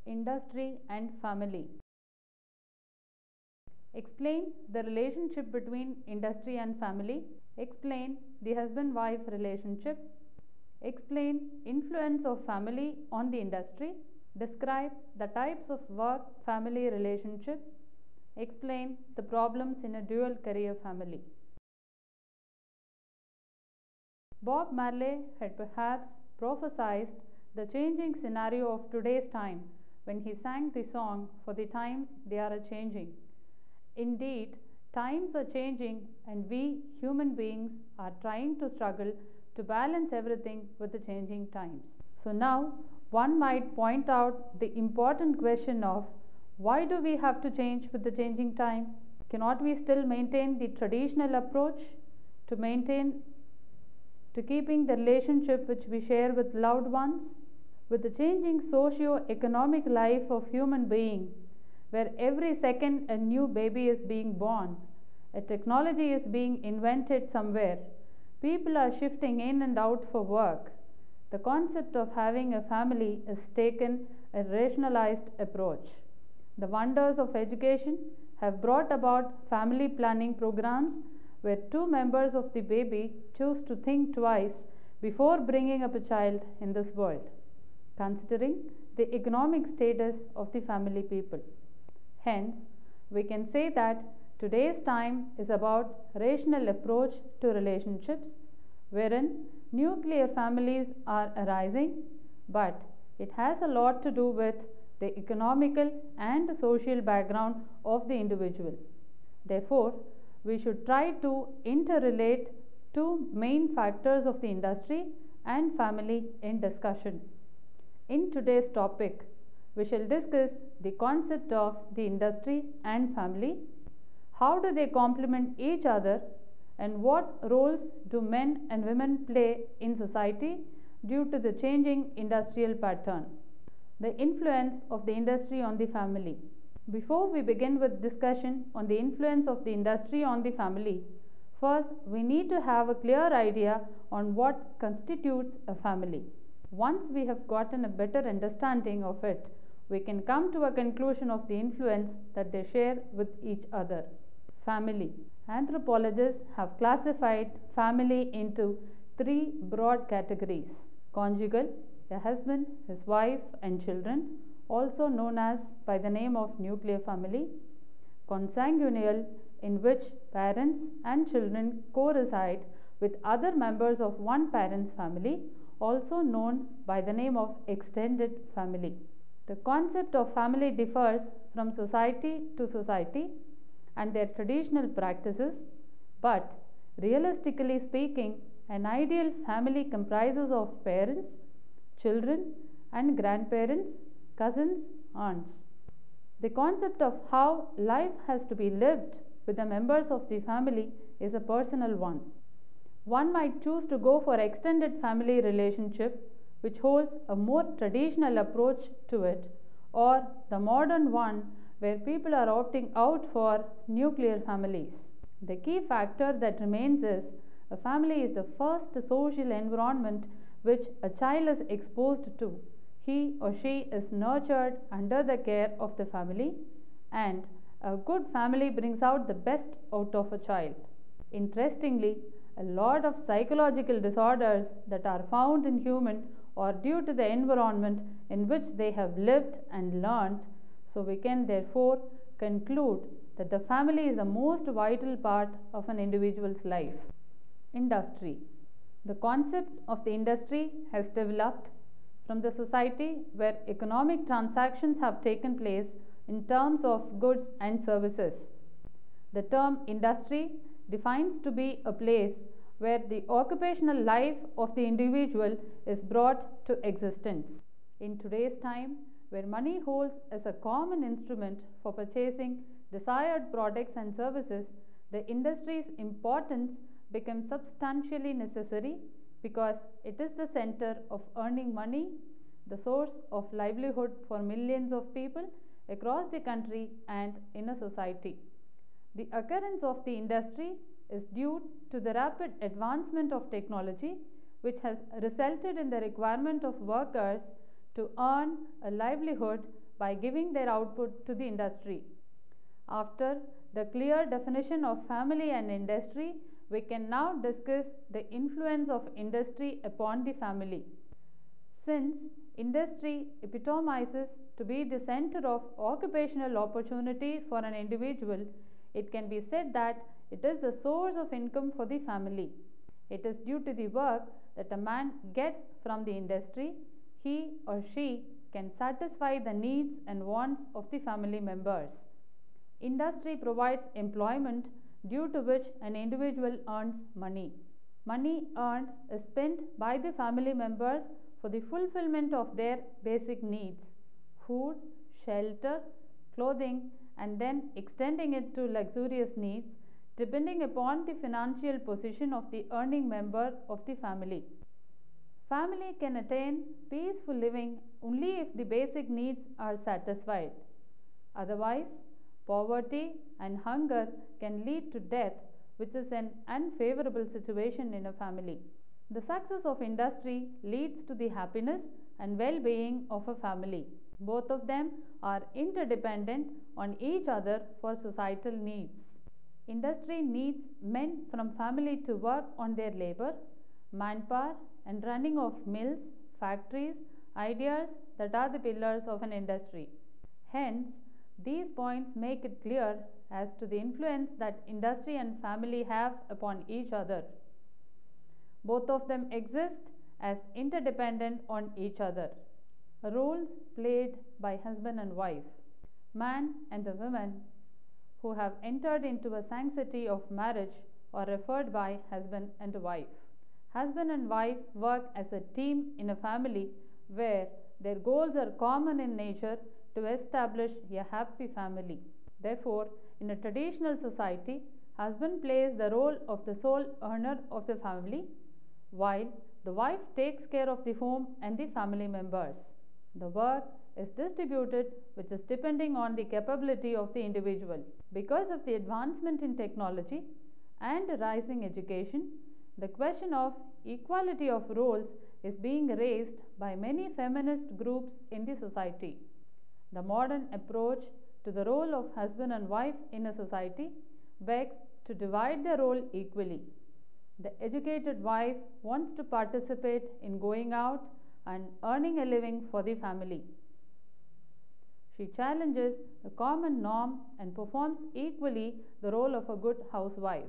Industry and family. Explain the relationship between industry and family. Explain the husband-wife relationship. Explain influence of family on the industry. Describe the types of work-family relationship. Explain the problems in a dual career family. Bob Marley had perhaps prophesied the changing scenario of today's time when he sang the song, "For the times they are a-changing." Indeed, times are changing and we human beings are trying to struggle to balance everything with the changing times. So now one might point out the important question of why do we have to change with the changing time? Cannot we still maintain the traditional approach to keeping the relationship which we share with loved ones? With the changing socio-economic life of human being, where every second a new baby is being born, a technology is being invented somewhere, people are shifting in and out for work, the concept of having a family is taken a rationalized approach. The wonders of education have brought about family planning programs where two members of the baby choose to think twice before bringing up a child in this world, considering the economic status of the family people. Hence, we can say that today's time is about rational approach to relationships, wherein nuclear families are arising, but it has a lot to do with the economical and social background of the individual. Therefore, we should try to interrelate two main factors of the industry and family in discussion. In today's topic, we shall discuss the concept of the industry and family, how do they complement each other, and what roles do men and women play in society due to the changing industrial pattern. The influence of the industry on the family. Before we begin with discussion on the influence of the industry on the family, first we need to have a clear idea on what constitutes a family. Once we have gotten a better understanding of it, we can come to a conclusion of the influence that they share with each other. Family. Anthropologists have classified family into three broad categories: conjugal, a husband, his wife and children, also known as by the name of nuclear family; consanguineal, in which parents and children co-reside with other members of one parent's family, also known by the name of extended family. The concept of family differs from society to society and their traditional practices, but realistically speaking, an ideal family comprises of parents, children and grandparents, cousins, aunts. The concept of how life has to be lived with the members of the family is a personal one. One might choose to go for extended family relationship, which holds a more traditional approach to it, or the modern one where people are opting out for nuclear families. The key factor that remains is a family is the first social environment which a child is exposed to. He or she is nurtured under the care of the family, and a good family brings out the best out of a child. Interestingly, a lot of psychological disorders that are found in human are due to the environment in which they have lived and learnt. So we can therefore conclude that the family is the most vital part of an individual's life. Industry. The concept of the industry has developed from the society where economic transactions have taken place in terms of goods and services. The term industry defines to be a place where the occupational life of the individual is brought to existence. In today's time, where money holds as a common instrument for purchasing desired products and services, the industry's importance becomes substantially necessary because it is the center of earning money, the source of livelihood for millions of people across the country and in a society. The occurrence of the industry is due to the rapid advancement of technology, which has resulted in the requirement of workers to earn a livelihood by giving their output to the industry. After the clear definition of family and industry, we can now discuss the influence of industry upon the family. Since industry epitomizes to be the center of occupational opportunity for an individual, it can be said that it is the source of income for the family. It is due to the work that a man gets from the industry, he or she can satisfy the needs and wants of the family members. Industry provides employment due to which an individual earns money. Money earned is spent by the family members for the fulfillment of their basic needs: food, shelter, clothing, and then extending it to luxurious needs depending upon the financial position of the earning member of the family. Family can attain peaceful living only if the basic needs are satisfied. Otherwise, poverty and hunger can lead to death, which is an unfavorable situation in a family. The success of industry leads to the happiness and well-being of a family. Both of them are interdependent on each other for societal needs. Industry needs men from family to work on their labor, manpower, and running of mills, factories, ideas that are the pillars of an industry. Hence, these points make it clear as to the influence that industry and family have upon each other. Both of them exist as interdependent on each other. Roles played by husband and wife. Man and the woman who have entered into a sanctity of marriage are referred by husband and wife. Husband and wife work as a team in a family where their goals are common in nature to establish a happy family. Therefore, in a traditional society, husband plays the role of the sole earner of the family, while the wife takes care of the home and the family members. The work is distributed, which is depending on the capability of the individual. Because of the advancement in technology and rising education, the question of equality of roles is being raised by many feminist groups in the society. The modern approach to the role of husband and wife in a society begs to divide the role equally. The educated wife wants to participate in going out and earning a living for the family. She challenges a common norm and performs equally the role of a good housewife.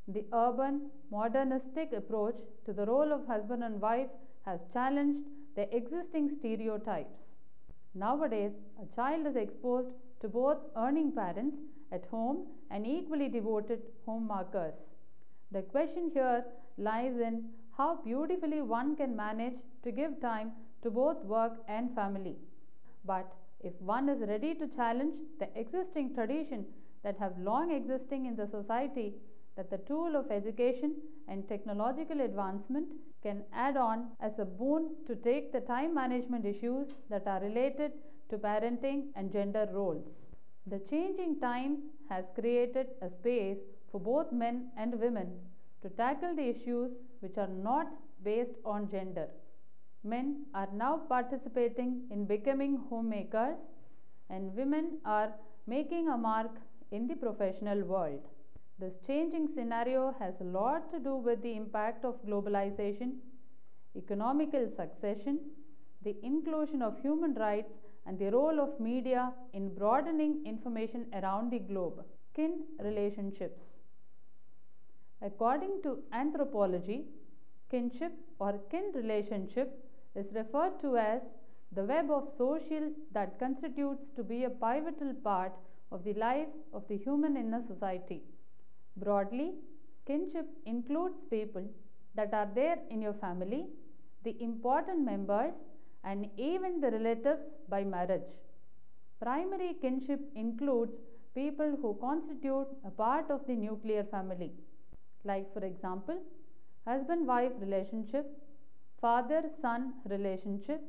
The urban, modernistic approach to the role of husband and wife has challenged the existing stereotypes. Nowadays, a child is exposed to both earning parents at home and equally devoted homemakers. The question here lies in how beautifully one can manage to give time to both work and family. But if one is ready to challenge the existing tradition that have long existing in the society, that the tool of education and technological advancement can add on as a boon to take the time management issues that are related to parenting and gender roles. The changing times has created a space for both men and women to tackle the issues which are not based on gender. Men are now participating in becoming homemakers, and women are making a mark in the professional world. This changing scenario has a lot to do with the impact of globalization, economical succession, the inclusion of human rights, and the role of media in broadening information around the globe. Kin relationships. According to anthropology, kinship or kin relationship is referred to as the web of social that constitutes to be a pivotal part of the lives of the human in a society. Broadly, kinship includes people that are there in your family, the important members, and even the relatives by marriage. Primary kinship includes people who constitute a part of the nuclear family, like for example, husband-wife relationship, father-son relationship,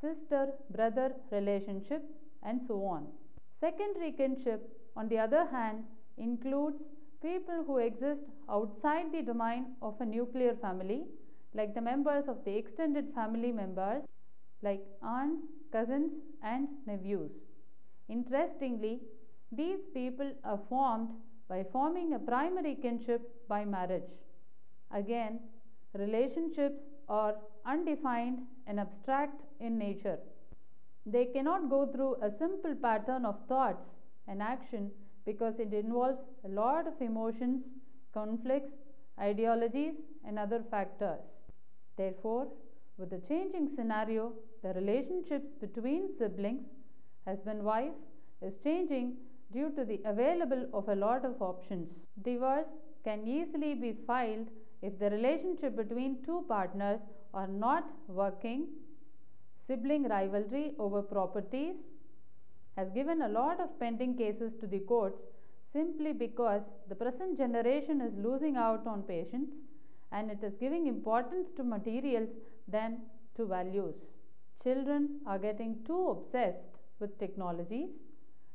sister-brother relationship, and so on. Secondary kinship, on the other hand, includes people who exist outside the domain of a nuclear family, like the members of the extended family members, like aunts, cousins, and nephews. Interestingly, these people are formed by forming a primary kinship by marriage. Again, relationships are undefined and abstract in nature. They cannot go through a simple pattern of thoughts and action because it involves a lot of emotions, conflicts, ideologies, and other factors. Therefore, with the changing scenario, the relationships between siblings, husband-wife, is changing due to the available of a lot of options. Divorce can easily be filed if the relationship between two partners are not working. Sibling rivalry over properties has given a lot of pending cases to the courts simply because the present generation is losing out on patience and it is giving importance to materials than to values. Children are getting too obsessed with technologies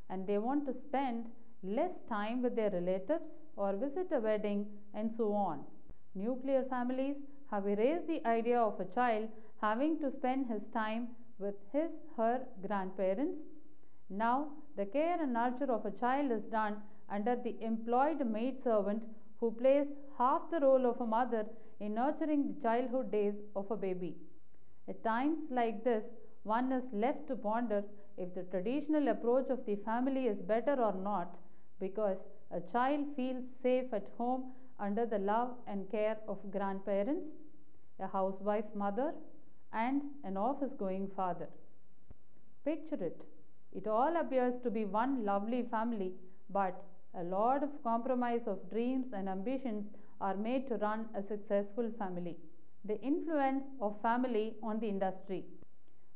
and they want to spend less time with their relatives or visit a wedding and so on. Nuclear families have erased the idea of a child having to spend his time with his/her grandparents. Now, the care and nurture of a child is done under the employed maidservant who plays half the role of a mother in nurturing the childhood days of a baby. At times like this, one is left to ponder if the traditional approach of the family is better or not, because a child feels safe at home under the love and care of grandparents, a housewife mother, and an office-going father. Picture it. It all appears to be one lovely family, but a lot of compromise of dreams and ambitions are made to run a successful family. The influence of family on the industry.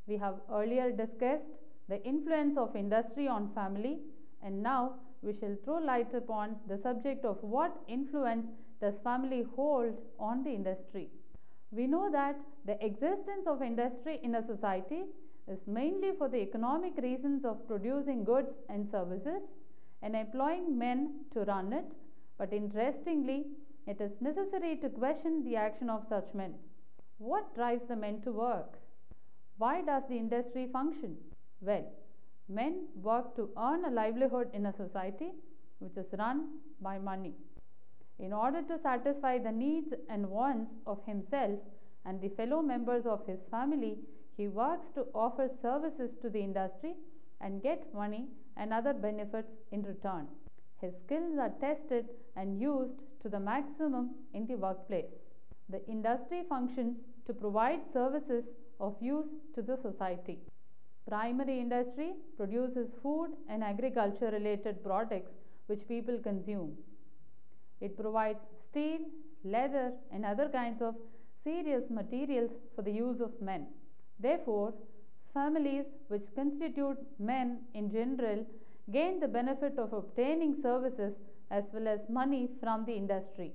We have earlier discussed the influence of industry on family, and now we shall throw light upon the subject of what influence does family hold on the industry. We know that the existence of industry in a society is mainly for the economic reasons of producing goods and services and employing men to run it, but interestingly, it is necessary to question the action of such men. What drives the men to work? Why does the industry function? Well, men work to earn a livelihood in a society which is run by money. In order to satisfy the needs and wants of himself and the fellow members of his family, he works to offer services to the industry and get money and other benefits in return. His skills are tested and used to the maximum in the workplace. The industry functions to provide services of use to the society. Primary industry produces food and agriculture related products which people consume. It provides steel, leather, and other kinds of serious materials for the use of men. Therefore, families which constitute men in general gain the benefit of obtaining services as well as money from the industry.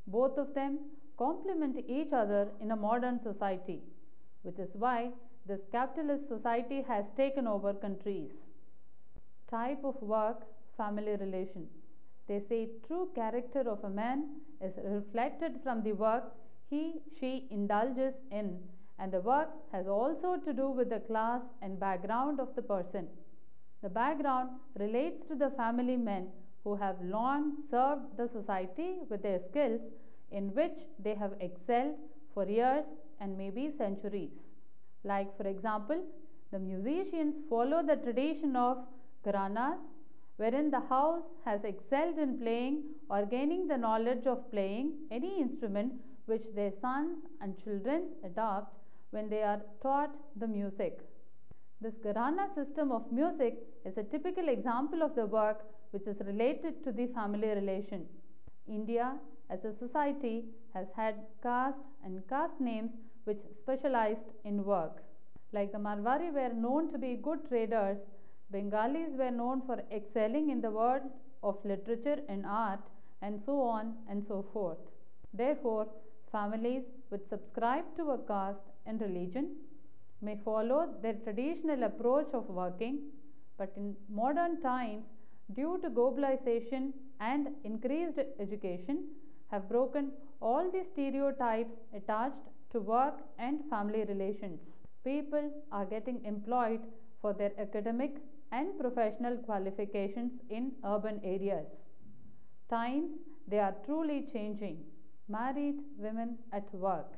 Both of them complement each other in a modern society, which is why this capitalist society has taken over countries. Type of work, family relation. They say true character of a man is reflected from the work he/she indulges in, and the work has also to do with the class and background of the person. The background relates to the family men who have long served the society with their skills in which they have excelled for years and maybe centuries. Like, for example, the musicians follow the tradition of gharanas, wherein the house has excelled in playing or gaining the knowledge of playing any instrument which their sons and children adopt when they are taught the music. This gharana system of music is a typical example of the work which is related to the family relation. India as a society has had caste and caste names which specialized in work. Like the Marwari were known to be good traders, Bengalis were known for excelling in the world of literature and art, and so on and so forth. Therefore, families which subscribe to a caste and religion may follow their traditional approach of working, but in modern times, due to globalization and increased education, have broken all the stereotypes attached to work and family relations. People are getting employed for their academic and professional qualifications in urban areas. Times they are truly changing. Married women at work.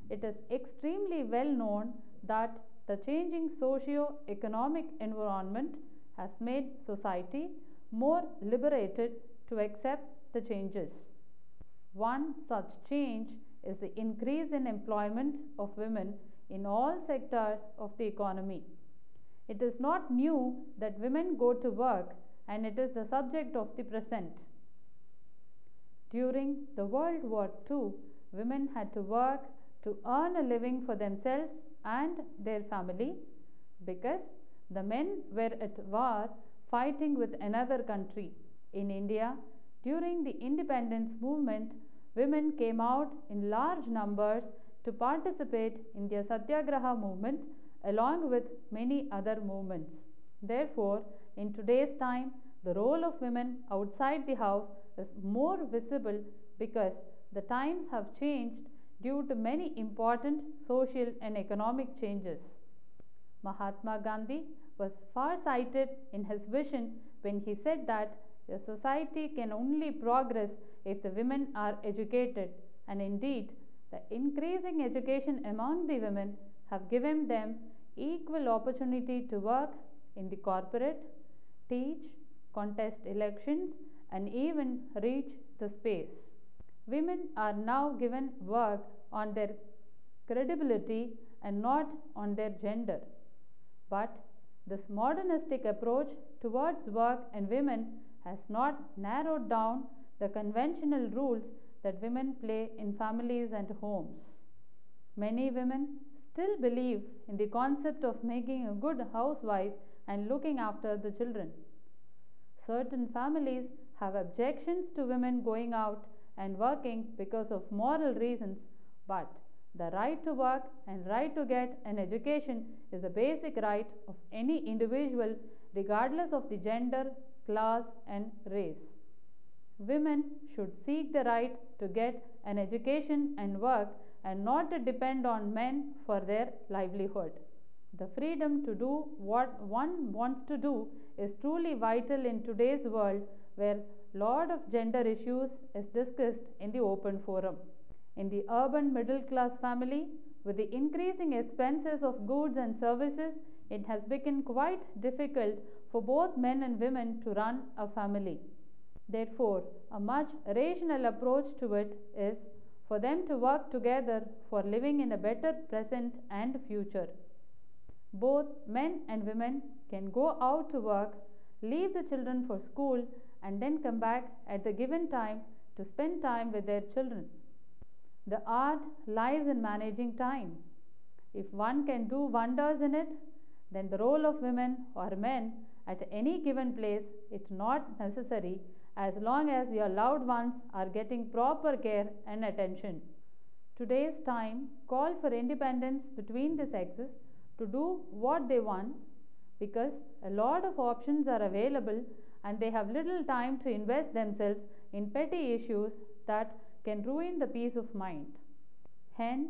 It is extremely well known that the changing socio-economic environment has made society more liberated to accept the changes. One such change is the increase in employment of women in all sectors of the economy. It is not new that women go to work, and it is the subject of the present. During the World War II, women had to work to earn a living for themselves and their family because the men were at war fighting with another country. In India, during the independence movement, women came out in large numbers to participate in the Satyagraha movement along with many other movements. Therefore, in today's time, the role of women outside the house is more visible because the times have changed due to many important social and economic changes. Mahatma Gandhi was far-sighted in his vision when he said that a society can only progress if the women are educated, and indeed, the increasing education among the women have given them equal opportunity to work in the corporate, teach, contest elections, and even reach the space. Women are now given work on their credibility and not on their gender. But this modernistic approach towards work and women has not narrowed down the conventional roles that women play in families and homes. Many women still believe in the concept of making a good housewife and looking after the children. Certain families have objections to women going out and working because of moral reasons, but the right to work and right to get an education is a basic right of any individual regardless of the gender, class, and race. Women should seek the right to get an education and work and not to depend on men for their livelihood. The freedom to do what one wants to do is truly vital in today's world where lot of gender issues is discussed in the open forum. In the urban middle class family, with the increasing expenses of goods and services, it has become quite difficult for both men and women to run a family. Therefore, a much rational approach to it is for them to work together for living in a better present and future. Both men and women can go out to work, leave the children for school, and then come back at the given time to spend time with their children. The art lies in managing time. If one can do wonders in it, then the role of women or men at any given place is not necessary as long as your loved ones are getting proper care and attention. Today's time call for independence between the sexes to do what they want because a lot of options are available and they have little time to invest themselves in petty issues that can ruin the peace of mind. Hence,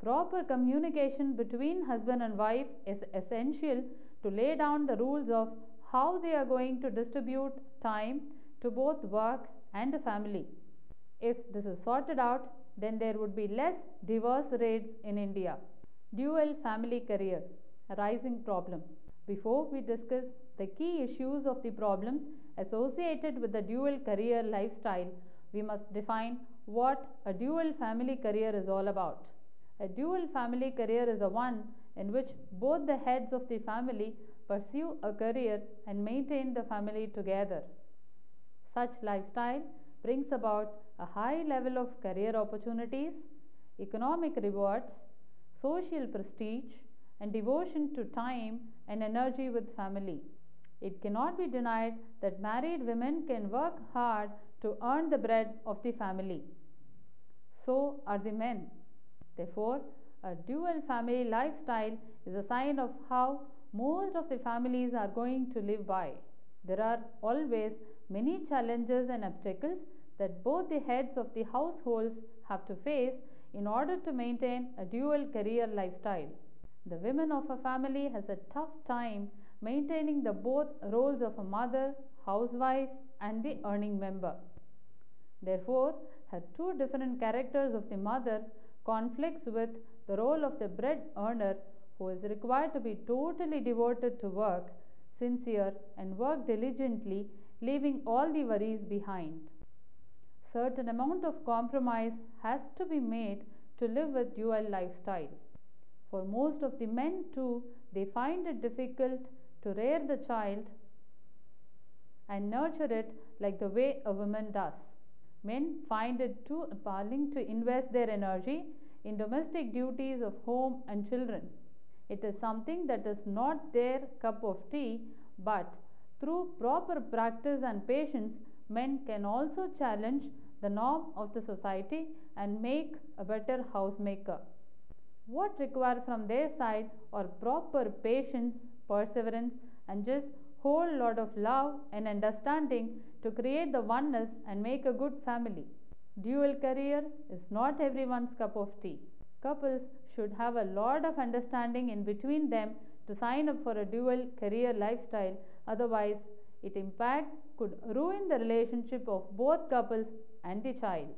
proper communication between husband and wife is essential to lay down the rules of how they are going to distribute time to both work and family. If this is sorted out, then there would be less divorce rates in India. Dual family career, a rising problem. Before we discuss the key issues of the problems associated with the dual career lifestyle, we must define what a dual family career is all about. A dual family career is the one in which both the heads of the family pursue a career and maintain the family together. Such lifestyle brings about a high level of career opportunities, economic rewards, social prestige, and devotion to time and energy with family. It cannot be denied that married women can work hard to earn the bread of the family. So are the men. Therefore, a dual family lifestyle is a sign of how most of the families are going to live by. There are always many challenges and obstacles that both the heads of the households have to face in order to maintain a dual career lifestyle. The woman of a family has a tough time maintaining the both roles of a mother, housewife, and the earning member. Therefore, her two different characters of the mother conflicts with the role of the bread earner, who is required to be totally devoted to work, sincere, and work diligently, leaving all the worries behind. Certain amount of compromise has to be made to live with dual lifestyle. For most of the men too, they find it difficult to rear the child and nurture it like the way a woman does. Men find it too appalling to invest their energy in domestic duties of home and children. It is something that is not their cup of tea, but through proper practice and patience, men can also challenge the norm of the society and make a better housemaker. What required from their side are proper patience, perseverance, and just whole lot of love and understanding to create the oneness and make a good family. Dual career is not everyone's cup of tea. Couples should have a lot of understanding in between them to sign up for a dual career lifestyle, otherwise its impact could ruin the relationship of both couples and the child.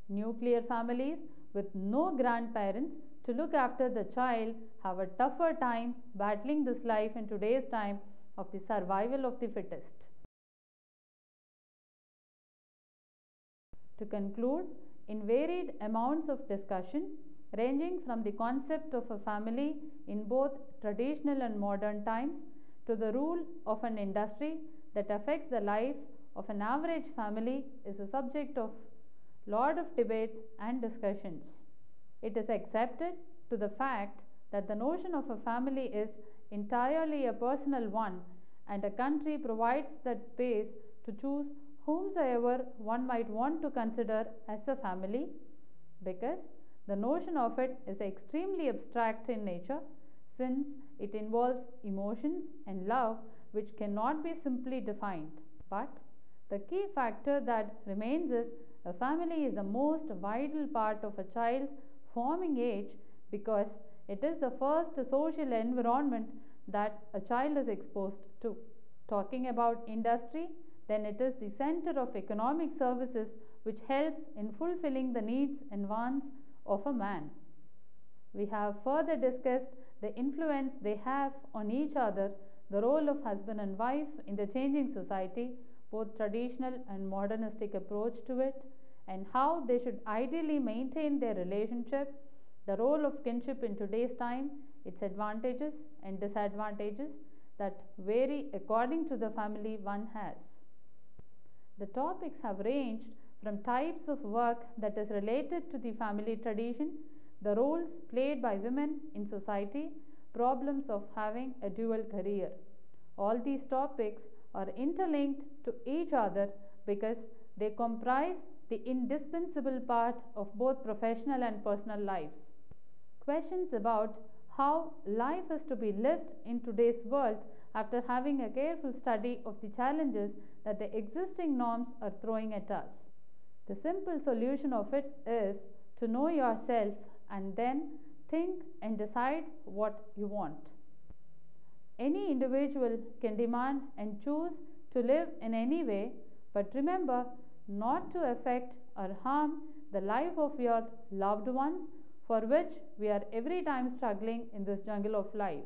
Nuclear families with no grandparents to look after the child have a tougher time battling this life in today's time of the survival of the fittest. To conclude, in varied amounts of discussion, ranging from the concept of a family in both traditional and modern times to the rule of an industry that affects the life of an average family, is a subject of lot of debates and discussions. It is accepted to the fact that the notion of a family is entirely a personal one, and a country provides that space to choose whomsoever one might want to consider as a family, because the notion of it is extremely abstract in nature, since it involves emotions and love which cannot be simply defined. But the key factor that remains is a family is the most vital part of a child's forming age, because it is the first social environment that a child is exposed to. Talking about industry, then it is the center of economic services which helps in fulfilling the needs and wants of a man. We have further discussed the influence they have on each other, the role of husband and wife in the changing society, both traditional and modernistic approach to it, and how they should ideally maintain their relationship, the role of kinship in today's time, its advantages and disadvantages that vary according to the family one has. The topics have ranged from types of work that is related to the family tradition, the roles played by women in society, problems of having a dual career. All these topics are interlinked to each other because they comprise the indispensable part of both professional and personal lives. Questions about how life is to be lived in today's world after having a careful study of the challenges that the existing norms are throwing at us. The simple solution of it is to know yourself and then think and decide what you want. Any individual can demand and choose to live in any way, but remember not to affect or harm the life of your loved ones, for which we are every time struggling in this jungle of life.